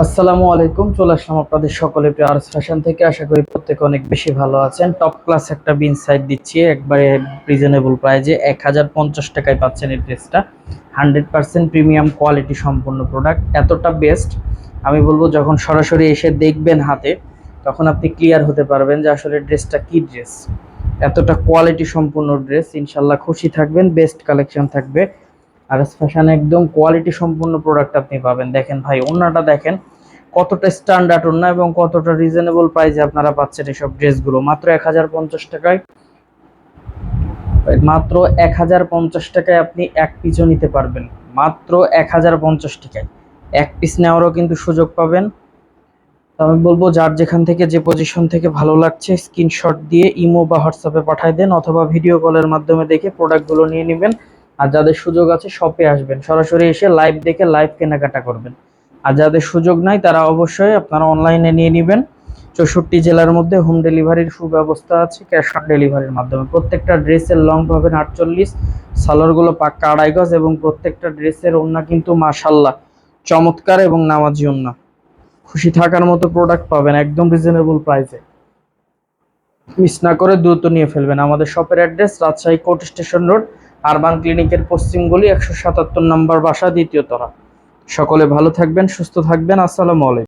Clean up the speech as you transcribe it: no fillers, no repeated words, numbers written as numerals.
আসসালামু আলাইকুম, চলে আসলাম আপনাদের সকলে প্রিয় আরস ফ্যাশন থেকে। আশা করি প্রত্যেকে অনেক বেশি ভালো আছেন। টপ ক্লাস একটা বিন সাইড দিচ্ছি একবারে রিজনেবল প্রাইজে। 1050 টাকায় পাচ্ছেন এই ড্রেসটা। 100% প্রিমিয়াম কোয়ালিটি সম্পন্ন প্রোডাক্ট, এতটা বেস্ট। আমি বলবো যখন সরাসরি এসে দেখবেন হাতে, তখন আপনি ক্লিয়ার হতে পারবেন যে আসলে ড্রেসটা কি ড্রেস। এতটা কোয়ালিটি সম্পন্ন ড্রেস, ইনশাল্লাহ খুশি থাকবেন। বেস্ট কালেকশন থাকবে। আরএস ফ্যাশন একদম কোয়ালিটি সম্পূর্ণ প্রোডাক্ট আপনি পাবেন। দেখেন ভাই, ওন্নাটা দেখেন কতটা স্ট্যান্ডার্ড ওন্না এবং কতটা রিজনেবল প্রাইসে আপনারা পাচ্ছেন এসব ড্রেসগুলো মাত্র 1050 টাকায়। মাত্র 1050 টাকায় আপনি এক পিসও নিতে পারবেন। মাত্র 1050 টাকায় এক পিস নেওয়ারও কিন্তু সুযোগ পাবেন। তো আমি বলবো যার যেখান থেকে যে পজিশন থেকে ভালো লাগছে স্ক্রিনশট দিয়ে ইমো বা হোয়াটসঅ্যাপে পাঠিয়ে দেন, অথবা ভিডিও কলের মাধ্যমে দেখে প্রোডাক্টগুলো নিয়ে নেবেন। আর যাদের সুযোগ আছে শপে আসবেন, সরাসরি এসে লাইভ দেখে লাইভ কেনাকাটা করবেন। আর যাদের সুযোগ নাই তারা অবশ্যই আপনারা অনলাইনে নিয়ে নেবেন। 64 জেলার মধ্যে হোম ডেলিভারির সুব্যবস্থা আছে, ক্যাশ অন ডেলিভারির মাধ্যমে। প্রত্যেকটা ড্রেসের লং পাবেন 48, সালোয়ারগুলো পাক্কা 2.5 গজ, এবং প্রত্যেকটা ড্রেসের ওড়না কিন্তু মাশাল্লাহ চমৎকার এবং নামাজি ওড়না। খুশি থাকার মতো প্রোডাক্ট পাবেন একদম রিজনেবল প্রাইসে। মিস না করে দ্রুত নিয়ে ফেলবেন। আমাদের শপের address Rajshahi court station road, urban ক্লিনিকের পশ্চিম গলি, 177 নম্বর বাসা, দ্বিতীয় তলা। সকলে ভালো থাকবেন, সুস্থ থাকবেন। আসসালামু আলাইকুম।